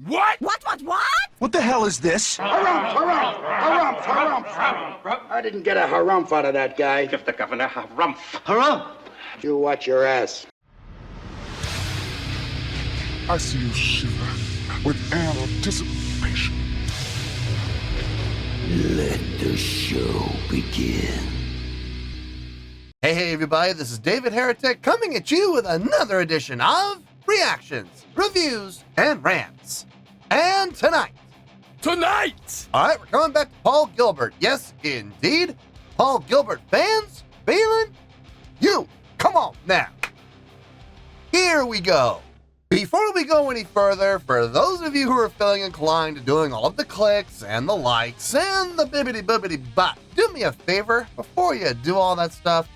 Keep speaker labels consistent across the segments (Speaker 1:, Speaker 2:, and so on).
Speaker 1: What?
Speaker 2: What?
Speaker 3: What the hell is this?
Speaker 4: Harumph. I didn't get a harumph out of that guy.
Speaker 5: Give the governor harumph.
Speaker 4: Harumph? You watch your ass.
Speaker 6: I see you shiver with anticipation.
Speaker 7: Let the show begin.
Speaker 8: Hey everybody, this is David Heretic coming at you with another edition of Reactions, Reviews, and Rants. And tonight, alright, we're coming back to Paul Gilbert. Yes, indeed, Paul Gilbert Fans FEELIN YOU. Come on now. Here we go. Before we go any further, for those of you who are feeling inclined to doing all of the clicks and the likes and the bibbidi-bobbidi-bop, do me a favor, before you do all that stuff,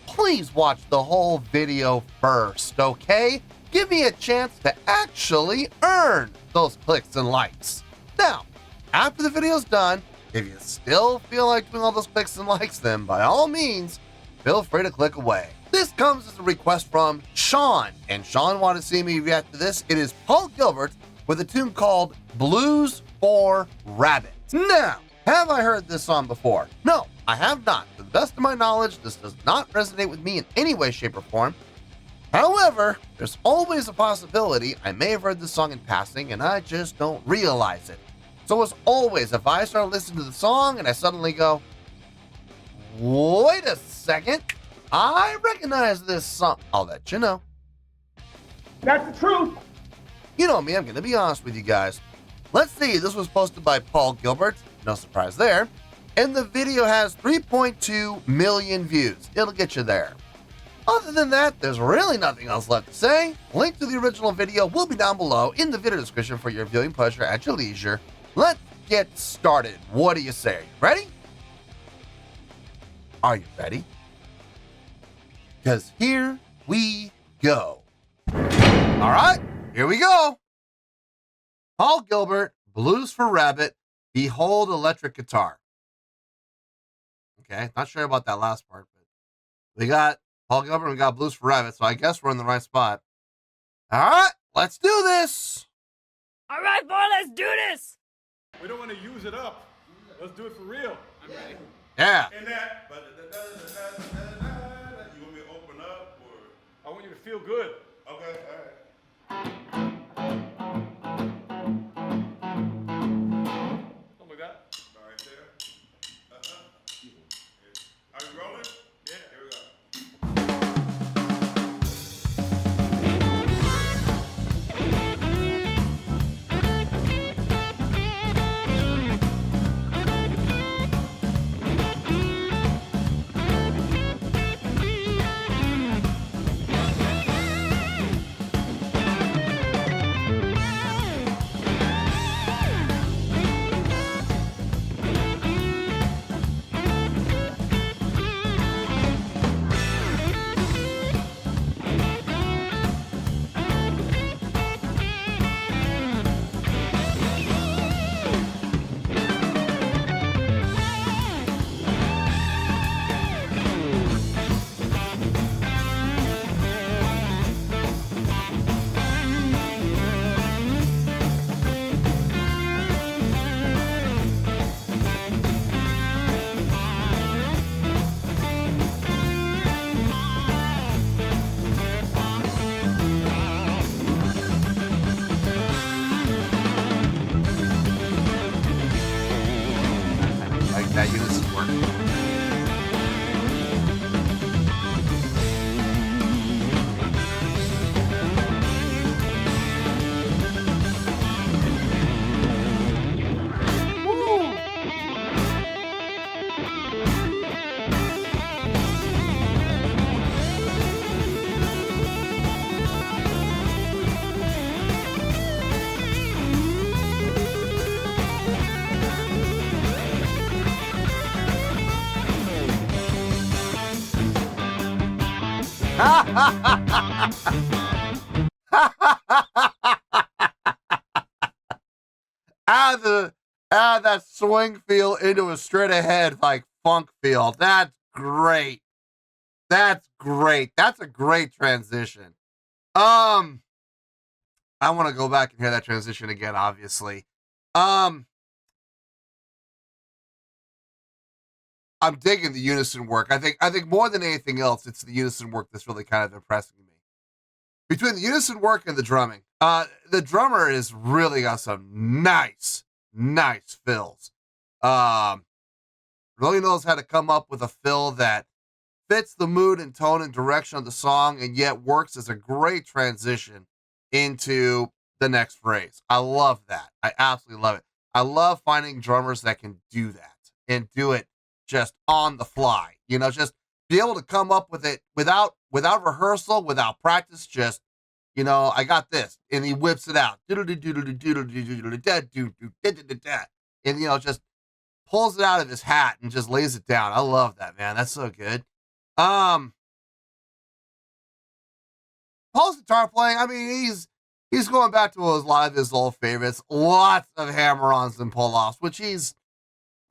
Speaker 8: please watch the whole video first, okay? Give me a chance to actually earn those clicks and likes. Now, after the video's done, if you still feel like doing all those clicks and likes, then by all means, feel free to click away. This comes as a request from Sean, and Sean wanted to see me react to this. It is Paul Gilbert with a tune called Blues for Rabbits. Now, have I heard this song before? No, I have not. To the best of my knowledge, this does not resonate with me in any way, shape, or form. However, there's always a possibility I may have heard this song in passing and I just don't realize it. So as always, if I start listening to the song and I suddenly go, wait a second, I recognize this song, I'll let you know.
Speaker 1: That's the truth.
Speaker 8: You know me, I'm going to be honest with you guys. Let's see, this was posted by Paul Gilbert, no surprise there, and the video has 3.2 million views. It'll get you there. Other than that, there's really nothing else left to say. Link to the original video will be down below in the video description for your viewing pleasure at your leisure. Let's get started. What do you say? Ready? Are you ready? Because here we go. All right, here we go. Paul Gilbert, Blues for Rabbit, Behold Electric Guitar. Okay, not sure about that last part, but we got Paul Gilbert and we got Blues for Rabbit, so I guess we're in the right spot. All right, let's do this.
Speaker 2: All right, boy, let's do this.
Speaker 1: We don't want to use it up. Let's do it for real. I'm ready.
Speaker 8: Yeah.
Speaker 5: And that, you want me to open up or?
Speaker 1: I want you to feel good.
Speaker 5: Okay, all right.
Speaker 1: Oh my God.
Speaker 5: All right, there. Are you rolling?
Speaker 1: Yeah.
Speaker 5: Here we go.
Speaker 8: Like that unison work. Add that swing feel into a straight ahead like funk feel. That's great. That's great. That's a great transition. I want to go back and hear that transition again, obviously. I'm digging the unison work. I think more than anything else, it's the unison work that's really kind of impressing me. Between the unison work and the drumming, the drummer is really got some nice fills. Really knows how to come up with a fill that fits the mood and tone and direction of the song, and yet works as a great transition into the next phrase. I love that. I absolutely love it. I love finding drummers that can do that and do it just on the fly. You know, just be able to come up with it without rehearsal, without practice. Just, you know, I got this, and he whips it out, and you know, just pulls it out of his hat and just lays it down. I love that, man. That's so good. Paul's guitar playing, I mean, he's going back to a lot of his old favorites, lots of hammer-ons and pull-offs, which he's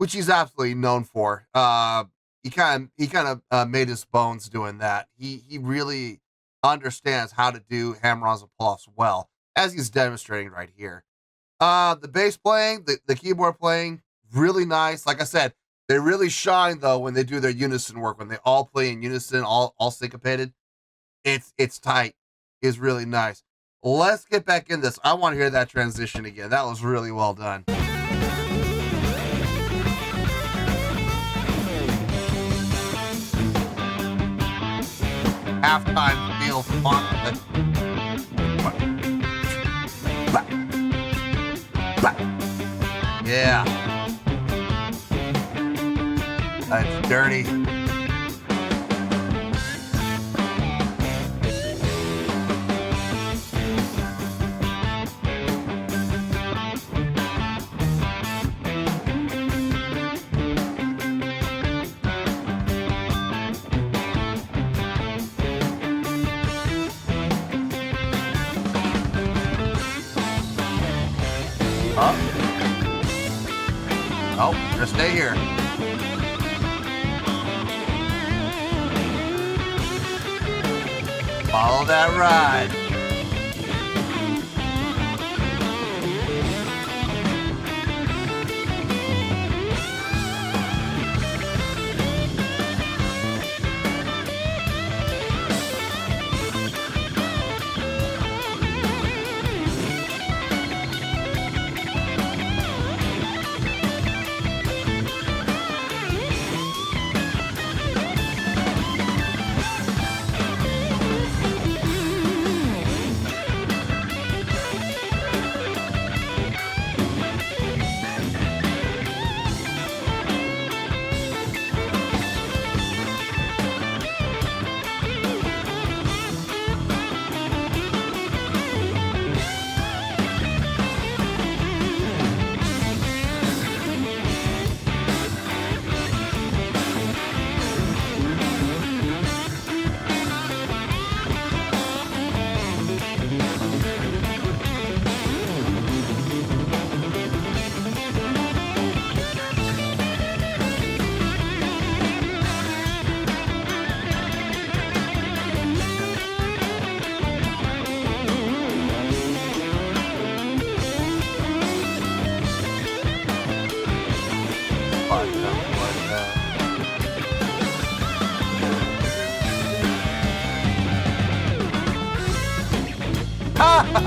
Speaker 8: absolutely known for. He kind of made his bones doing that. He really understands how to do hammer-ons and pull-offs well, as he's demonstrating right here. The bass playing, the keyboard playing, really nice. Like I said, they really shine though when they do their unison work, when they all play in unison, all syncopated. It's tight. It's really nice. Let's get back in this. I want to hear that transition again. That was really well done. Halftime feels fun. Yeah. That's dirty. Oh, just stay here. Follow that ride.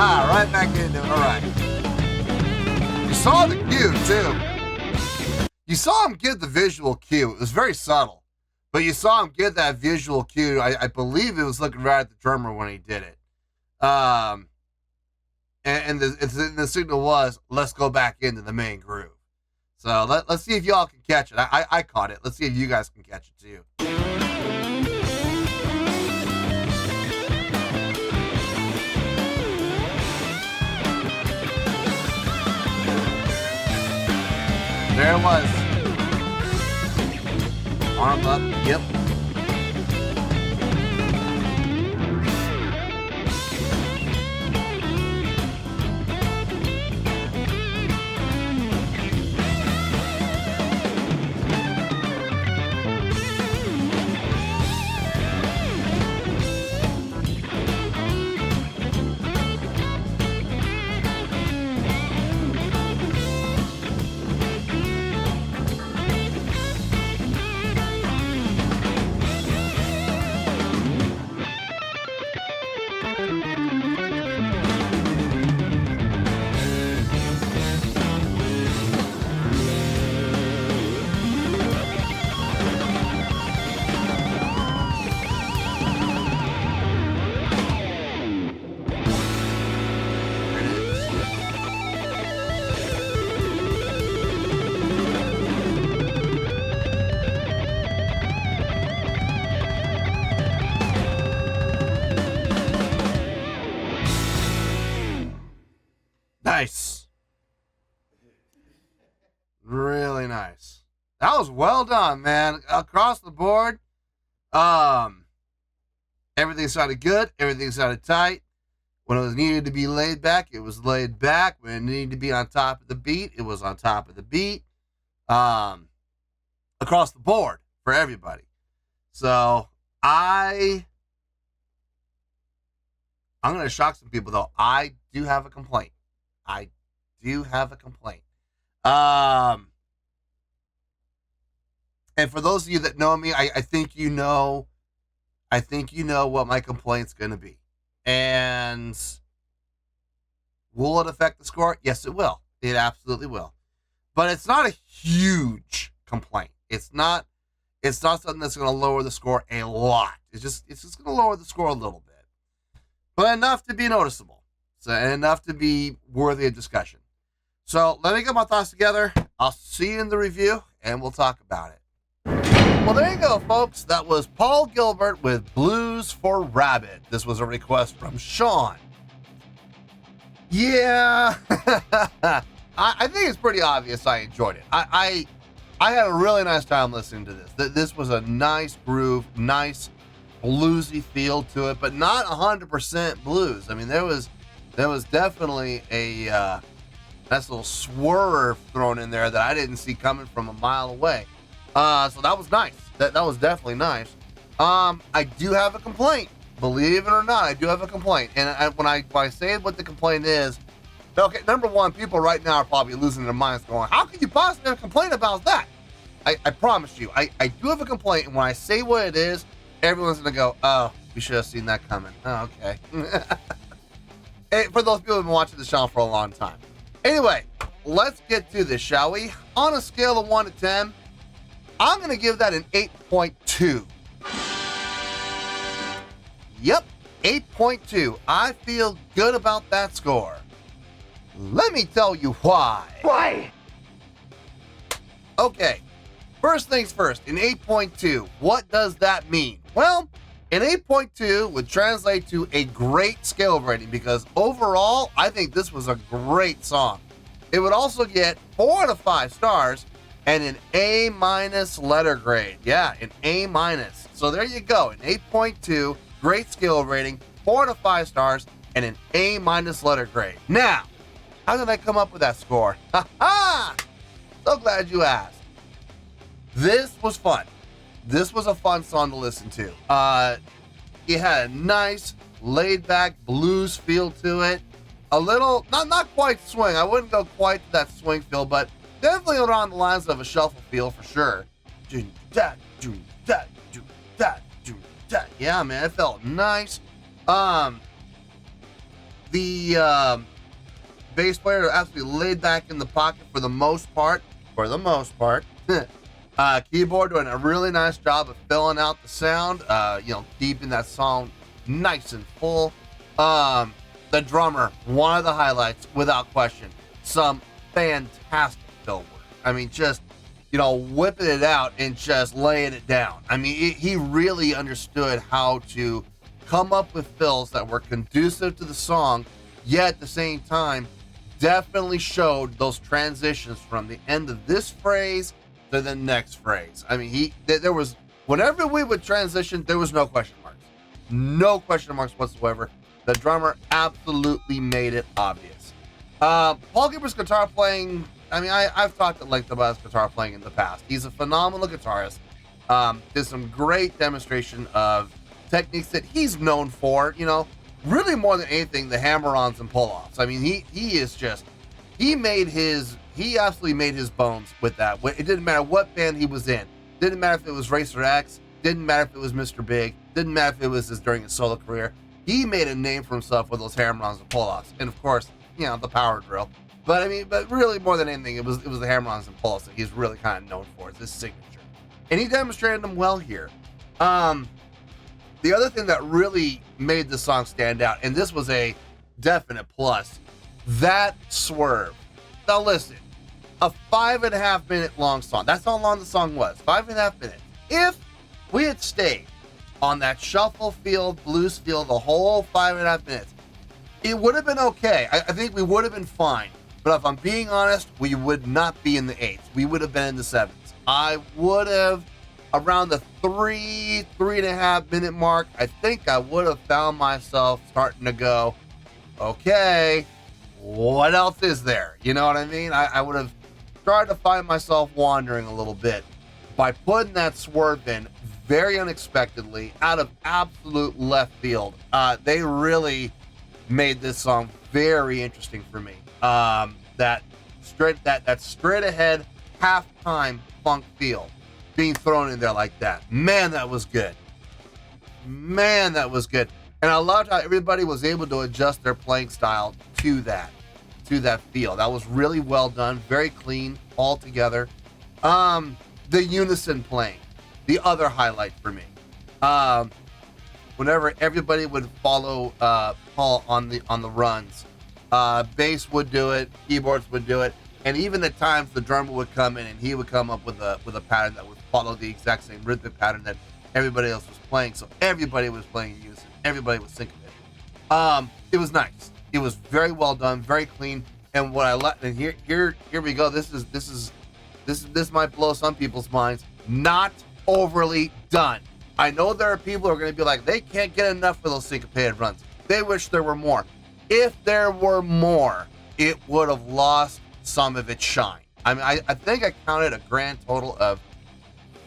Speaker 8: Right back into it. All right. You saw the cue, too. You saw him give the visual cue. It was very subtle, but you saw him give that visual cue. I believe it was looking right at the drummer when he did it. And the signal was, let's go back into the main groove. So let's see if y'all can catch it. I caught it. Let's see if you guys can catch it, too. There it was. Arm up. Yep. Nice. Really nice. That was well done, man. Across the board. Everything sounded good. Everything sounded tight. When it was needed to be laid back, it was laid back. When it needed to be on top of the beat, it was on top of the beat. Across the board for everybody. So I'm going to shock some people, though. I do have a complaint. And for those of you that know me, I think you know what my complaint's going to be. And will it affect the score? Yes, it will. It absolutely will. But it's not a huge complaint. It's not something that's going to lower the score a lot. It's just going to lower the score a little bit. But enough to be noticeable. And enough to be worthy of discussion. So let me get my thoughts together. I'll see you in the review, and we'll talk about it. Well, there you go, folks. That was Paul Gilbert with Blues for Rabbit. This was a request from Sean. Yeah, I think it's pretty obvious I enjoyed it. I had a really nice time listening to this. This was a nice groove, nice bluesy feel to it, but not 100% blues. I mean, there was definitely a nice little swerve thrown in there that I didn't see coming from a mile away. So that was nice. That was definitely nice. I do have a complaint. Believe it or not, I do have a complaint. And when I say what the complaint is, okay, number one, people right now are probably losing their minds going, how can you possibly have a complaint about that? I promise you, I do have a complaint. And when I say what it is, everyone's going to go, oh, we should have seen that coming. Oh, okay. Hey, for those people who've been watching the channel for a long time. Anyway, let's get to this, shall we? On a scale of 1 to 10, I'm going to give that an 8.2. Yep, 8.2. I feel good about that score. Let me tell you why.
Speaker 4: Why?
Speaker 8: Okay, first things first, an 8.2. What does that mean? Well, an 8.2 would translate to a great scale rating because overall, I think this was a great song. It would also get 4 out of 5 stars and an A- letter grade. Yeah, an A-. So there you go, an 8.2, great skill rating, 4 out of 5 stars, and an A- letter grade. Now, how did I come up with that score? Ha ha! So glad you asked. This was fun. This was a fun song to listen to. It had a nice, laid-back blues feel to it. A little, not quite swing. I wouldn't go quite to that swing feel, but definitely around the lines of a shuffle feel for sure. Yeah, man, it felt nice. The bass player absolutely laid back in the pocket for the most part. Keyboard doing a really nice job of filling out the sound. Keeping that song nice and full. The drummer, one of the highlights, without question. Some fantastic fill work. I mean, just, whipping it out and just laying it down. I mean, he really understood how to come up with fills that were conducive to the song, yet at the same time, definitely showed those transitions from the end of this phrase to the next phrase. I mean, there was, whenever we would transition, there was no question marks. No question marks whatsoever. The drummer absolutely made it obvious. Paul Gilbert's guitar playing, I mean, I've talked at length about his guitar playing in the past. He's a phenomenal guitarist. Did some great demonstration of techniques that he's known for, really more than anything, the hammer-ons and pull-offs. I mean, he absolutely made his bones with that. It didn't matter what band he was in. Didn't matter if it was Racer X. Didn't matter if it was Mr. Big. Didn't matter if it was during his solo career. He made a name for himself with those hammer-ons and pull-offs. And of course, the power drill. But really more than anything, it was the hammer-ons and pull-offs that he's really kind of known for. It's his signature. And he demonstrated them well here. The other thing that really made the song stand out, and this was a definite plus, that swerve. Now listen, a 5.5 minute long song. That's how long the song was. 5.5 minutes. If we had stayed on that shuffle feel, blues feel, the whole 5.5 minutes, It would have been okay. I think we would have been fine. But if I'm being honest, we would not be in the 8s. We would have been in the 7s. I would have, around the 3.5 minute mark, I think I would have found myself starting to go, okay, what else is there? You know what I mean? I would have started to find myself wandering a little bit. By putting that swerve in very unexpectedly, out of absolute left field, they really made this song very interesting for me. That straight ahead halftime funk feel being thrown in there like that. Man, that was good. Man, that was good. And I loved how everybody was able to adjust their playing style to that feel. That was really well done, very clean all together. The unison playing, the other highlight for me. Whenever everybody would follow Paul on the runs, bass would do it, keyboards would do it, and even at times the drummer would come in and he would come up with a pattern that would follow the exact same rhythmic pattern that everybody else was playing. So everybody was playing in unison, everybody was syncopated. It was nice. It was very well done, very clean. And what I let and here we go. This might blow some people's minds. Not overly done. I know there are people who are going to be like, they can't get enough of those syncopated runs. They wish there were more. If there were more, it would have lost some of its shine. I mean, I think I counted a grand total of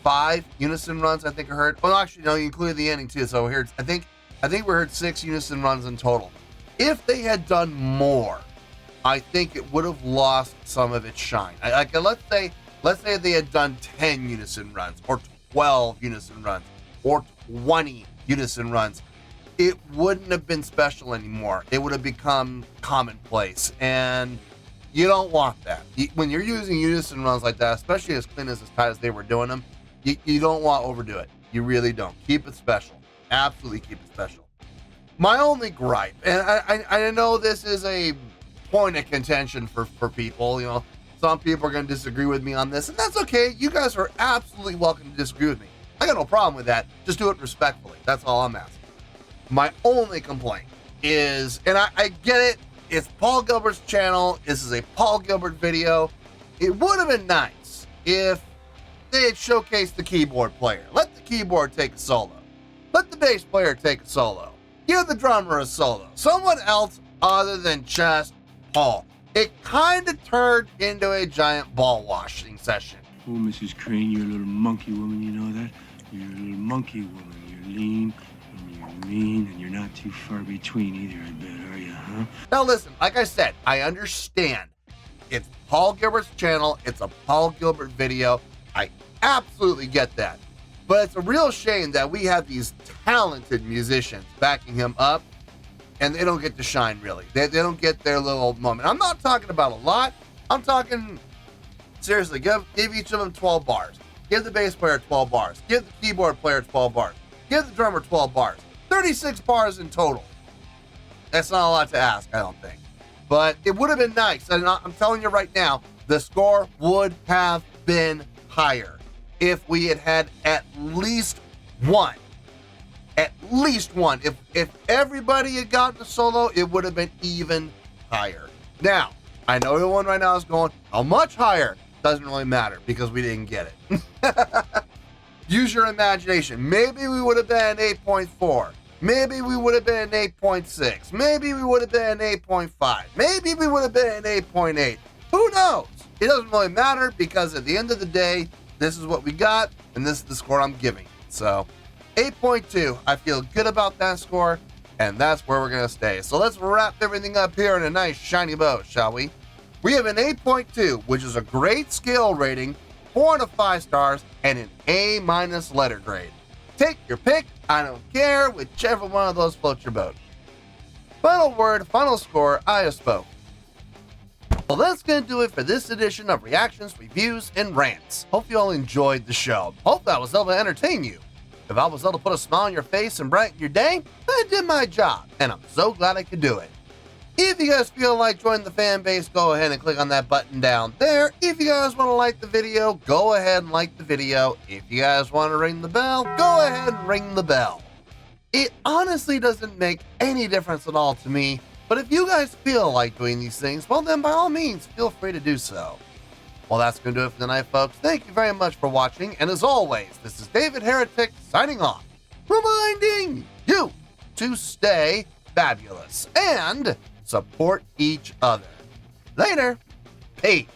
Speaker 8: 5 unison runs. I think I heard. Well, actually, no, you included the ending too. So here, I think we heard 6 unison runs in total. If they had done more, I think it would have lost some of its shine. Let's say they had done 10 unison runs, or 12 unison runs, or 20 unison runs. It wouldn't have been special anymore. It would have become commonplace, and you don't want that. When you're using unison runs like that, especially as clean as tight as they were doing them, you don't want to overdo it. You really don't. Keep it special. Absolutely keep it special. My only gripe, and I know this is a point of contention for people, you know, some people are going to disagree with me on this, and that's okay. You guys are absolutely welcome to disagree with me. I got no problem with that. Just do it respectfully. That's all I'm asking. My only complaint is, and I get it, it's Paul Gilbert's channel. This is a Paul Gilbert video. It would have been nice if they had showcased the keyboard player. Let the keyboard take a solo. Let the bass player take a solo. Give the drummer a solo. Someone else other than just Paul. It kind of turned into a giant ball washing session.
Speaker 3: Oh, Mrs. Crane, you're a little monkey woman, you know that? You're a little monkey woman. You're lean, and you're mean, and you're not too far between either, I bet, are you, huh?
Speaker 8: Now listen, like I said, I understand. It's Paul Gilbert's channel. It's a Paul Gilbert video. I absolutely get that. But it's a real shame that we have these talented musicians backing him up, and they don't get to shine, really. They don't get their little moment. I'm not talking about a lot. I'm talking, seriously, give each of them 12 bars. Give the bass player 12 bars. Give the keyboard player 12 bars. Give the drummer 12 bars. 36 bars in total. That's not a lot to ask, I don't think. But it would have been nice. And I'm telling you right now, the score would have been higher if we had had at least one. At least one. If everybody had gotten a solo, it would have been even higher. Now, I know everyone right now is going, how much higher? Doesn't really matter because we didn't get it. Use your imagination. Maybe we would have been 8.4. Maybe we would have been 8.6. Maybe we would have been 8.5. Maybe we would have been 8.8. Who knows? It doesn't really matter because at the end of the day, this is what we got, and this is the score I'm giving. So, 8.2. I feel good about that score, and that's where we're going to stay. So let's wrap everything up here in a nice shiny bow, shall we? We have an 8.2, which is a great scale rating, 4 out of 5 stars, and an A- letter grade. Take your pick. I don't care. Whichever one of those floats your boat. Final word, final score, I have spoke. Well, that's going to do it for this edition of Reactions, Reviews, and Rants. Hope you all enjoyed the show. Hope I was able to entertain you. If I was able to put a smile on your face and brighten your day, I did my job, and I'm so glad I could do it. If you guys feel like joining the fan base, go ahead and click on that button down there. If you guys want to like the video, go ahead and like the video. If you guys want to ring the bell, go ahead and ring the bell. It honestly doesn't make any difference at all to me But if you guys feel like doing these things, well then by all means, feel free to do so. Well, that's going to do it for tonight, folks. Thank you very much for watching. And as always, this is David Heretic signing off, reminding you to stay fabulous and support each other. Later. Peace.